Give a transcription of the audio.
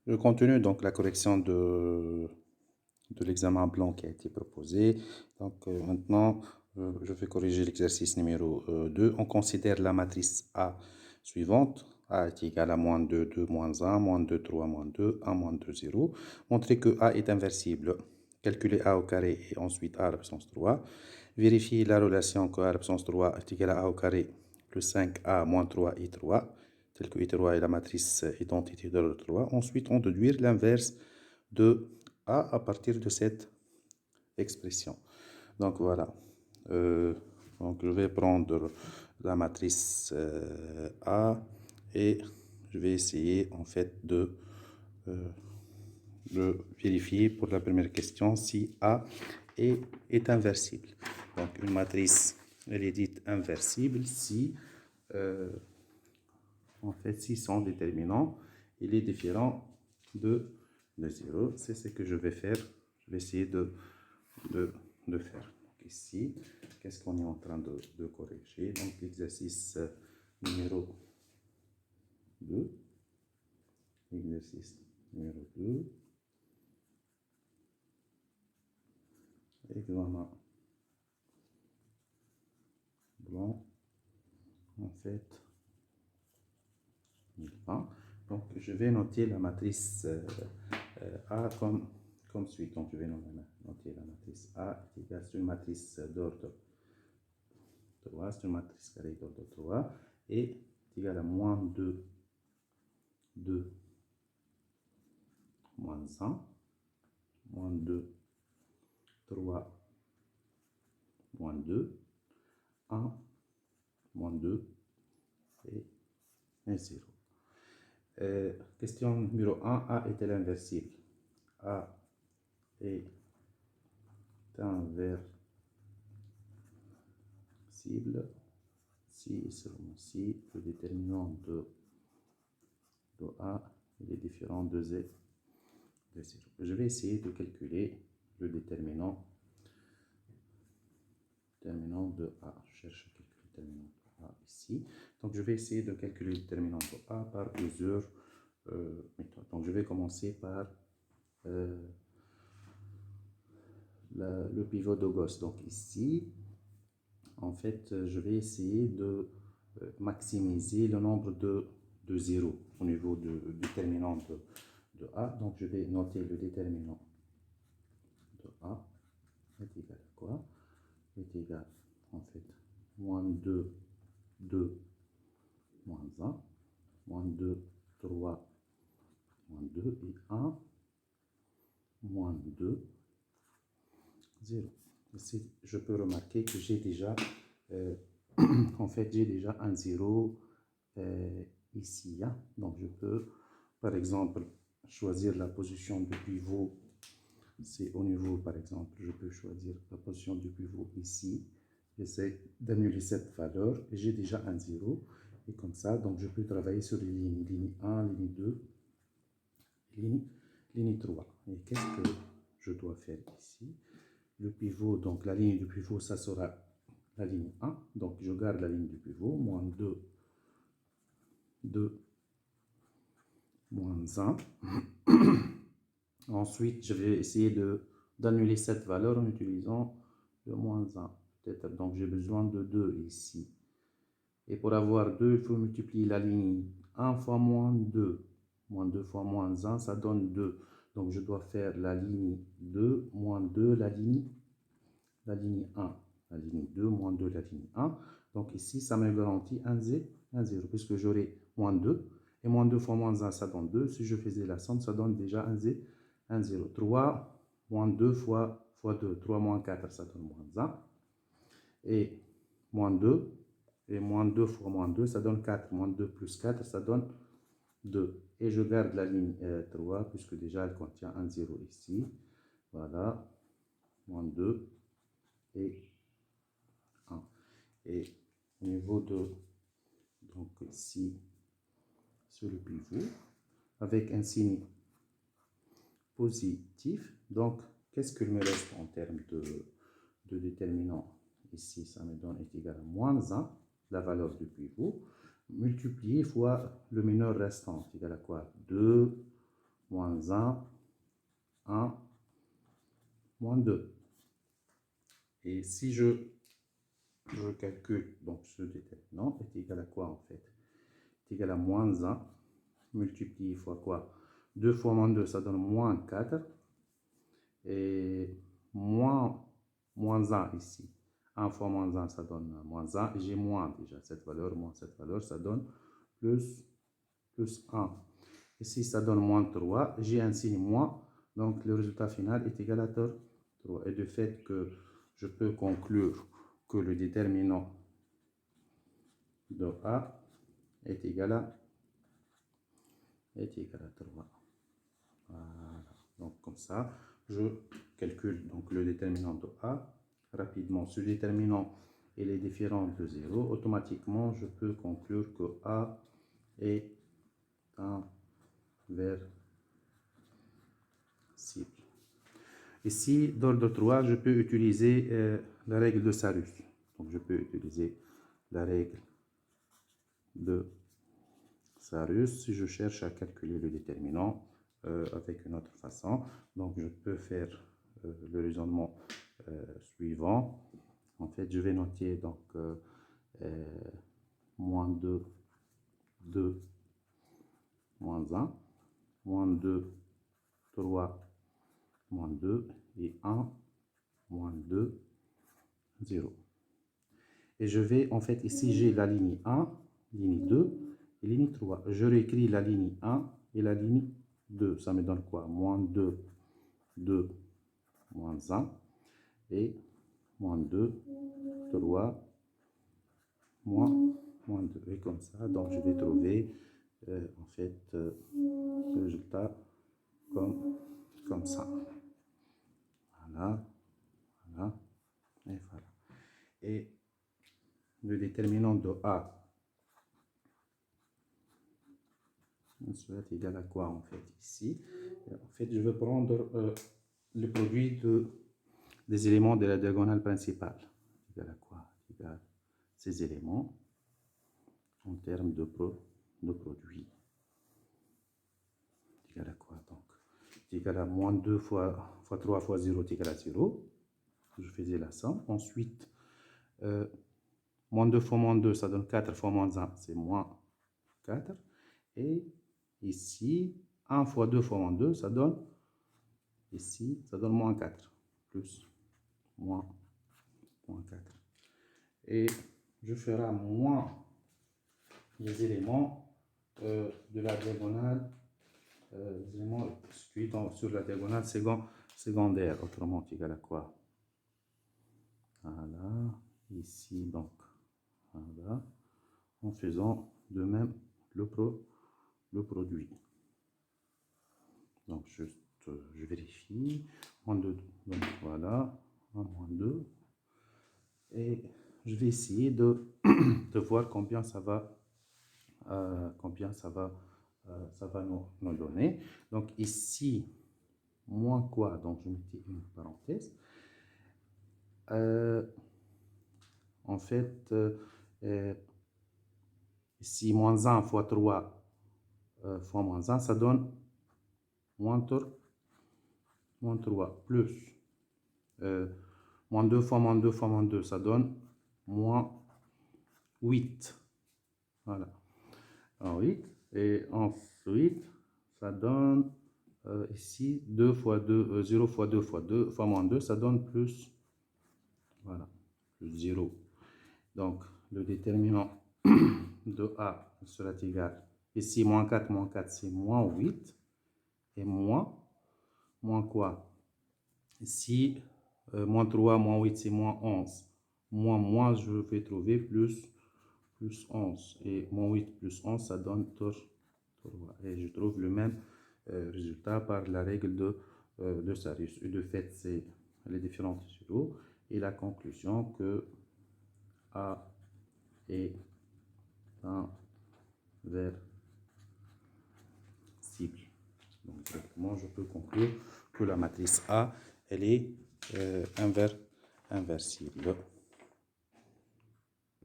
Le contenu, donc la correction de l'examen blanc qui a été proposé. Donc maintenant, je vais corriger l'exercice numéro 2. On considère la matrice A suivante. A est égal à moins 2, 2, moins 1, moins 2, 3, moins 2, 1, moins 2, 0. Montrer que A est inversible. Calculer A au carré et ensuite A à la puissance 3. Vérifier la relation que A à la puissance 3 est égal à A au carré plus 5A moins 3I3 tel que I3 est la matrice identité de l'ordre 3. Ensuite, on déduire l'inverse de A à partir de cette expression. Donc voilà. Donc je vais prendre la matrice A et je vais essayer en fait de vérifier pour la première question si A est inversible. Donc une matrice, elle est dite inversible si en fait, si son déterminant, il est différent de 0. C'est ce que je vais faire. Je vais essayer de faire. Donc ici, qu'est-ce qu'on est en train de corriger? Donc l'exercice numéro 2. Exercice numéro 2. Examen blanc. En fait, 1020. Donc, je vais noter la matrice A comme suit. Donc, je vais noter la matrice A est égale à une matrice d'ordre 3, c'est une matrice carrée d'ordre 3, et est égale à moins 2, 2, moins 1, moins 2, 3, moins 2, 1, moins 2, et 0. Question numéro 1, A est-elle inversible? A est inversible si et seulement si le déterminant de A est différent de 0. Je vais essayer de calculer le déterminant de A. Je cherche à calculer le déterminant de A ici. Donc je vais essayer de calculer le déterminant de A par plusieurs méthodes. Donc je vais commencer par le pivot de Gauss. Donc ici, en fait, je vais essayer de maximiser le nombre de zéros au niveau du déterminant de A. Donc je vais noter le déterminant de A est égal à quoi? Est égal en fait moins 2, 2, moins 1, moins 2, 3, moins 2 et 1, moins 2, 0. Ici, je peux remarquer que j'ai déjà, en fait, j'ai déjà un 0 ici. Hein. Donc, je peux, par exemple, choisir la position du pivot. C'est au niveau, par exemple, je peux choisir la position du pivot ici. J'essaie d'annuler cette valeur et j'ai déjà un 0. Et comme ça, donc je peux travailler sur les lignes, ligne 1, ligne 2, ligne 3. Et qu'est-ce que je dois faire ici? Le pivot, donc la ligne du pivot, ça sera la ligne 1. Donc je garde la ligne du pivot, moins 2, 2, moins 1. Ensuite, je vais essayer d'annuler cette valeur en utilisant le moins 1. Donc j'ai besoin de 2 ici. Et pour avoir 2, il faut multiplier la ligne 1 fois moins 2. Moins 2 fois moins 1, ça donne 2. Donc je dois faire la ligne 2, moins 2, la ligne 1. La ligne 2, moins 2, la ligne 1. Donc ici, ça me garantit un 0, puisque j'aurai moins 2. Et moins 2 fois moins 1, ça donne 2. Si je faisais la somme, ça donne déjà un 0. 3, moins 2 fois 2. 3 moins 4, ça donne moins 1. Et moins 2. Et moins 2 fois moins 2, ça donne 4. Moins 2 plus 4, ça donne 2. Et je garde la ligne 3, puisque déjà elle contient un 0 ici. Voilà. Moins 2 et 1. Et au niveau de, donc ici, sur le pivot, avec un signe positif, donc qu'est-ce qu'il me reste en termes de déterminant? Ici, ça me donne est égal à moins 1, la valeur du pivot, multiplié fois le mineur restant, est égal à quoi? 2, moins 1, moins 2. Et si je calcule, donc ce déterminant est égal à quoi en fait? Est égal à moins 1 multiplié fois quoi? 2 fois moins 2, ça donne moins 4. Et moins 1 ici. 1 fois moins 1, ça donne moins 1. Et j'ai moins déjà cette valeur, moins cette valeur, ça donne plus 1. Ici, ça donne moins 3. J'ai un signe moins. Donc, le résultat final est égal à 3. Et de fait que je peux conclure que le déterminant de A est égal à 3. Voilà. Donc, comme ça, je calcule donc le déterminant de A. Rapidement, ce déterminant il est différent de 0. Automatiquement, je peux conclure que A est inversible. Ici, d'ordre 3, je peux utiliser la règle de Sarus. Donc, je peux utiliser la règle de Sarus si je cherche à calculer le déterminant avec une autre façon. Donc, je peux faire le raisonnement suivant. En fait, je vais noter donc moins 2, 2, moins 1, moins 2, 3, moins 2 et 1, moins 2, 0. Et je vais, en fait, ici j'ai la ligne 1, ligne 2 et ligne 3. Je réécris la ligne 1 et la ligne 2. Ça me donne quoi? Moins 2, 2, moins 1 et moins 2, 3, moins 2. Et comme ça, donc je vais trouver en fait le résultat comme ça. Voilà, voilà, et voilà. Et le déterminant de A sera égal à quoi en fait ici? En fait, je vais prendre le produit des éléments de la diagonale principale. Égal à quoi? Égal à ces éléments en termes de produit. Égal à quoi donc? Égal à moins 2 fois 3 fois 0 est égal à 0. Je faisais la somme. Ensuite, moins 2 fois moins 2, ça donne 4 fois moins 1, c'est moins 4. Et ici, 1 fois 2 fois moins 2, ça donne, ici, ça donne moins 4. Plus, moins 4. Et je ferai moins les éléments de la diagonale, les éléments situés sur la diagonale secondaire. Autrement, égal à quoi? Voilà, ici, donc, voilà, en faisant de même le produit. Donc, juste, je vérifie. Moins 2, donc voilà, 1 moins 2. Et je vais essayer de voir combien ça va, nous donner. Donc, ici, moins quoi? Donc, je mettais une parenthèse. En fait, ici, moins 1 fois 3 fois moins 1, ça donne moins 3 plus moins 2 fois moins 2 fois moins 2, ça donne moins 8. Voilà. 8. Et ensuite, ça donne ici 2 fois 2, 0 fois 2 fois 2 fois moins 2, ça donne plus, voilà, plus 0. Donc, le déterminant de A sera égal, ici, moins 4, c'est moins 8. Et moins quoi? Ici, moins 3, moins 8, c'est moins 11. Moins, je vais trouver plus 11. Et moins 8 plus 11, ça donne 3. Et je trouve le même résultat par la règle de Sarus. Et de fait, c'est les différentes zéros. Et la conclusion que A est inversible. Donc, directement, je peux conclure que la matrice A, elle est inversible.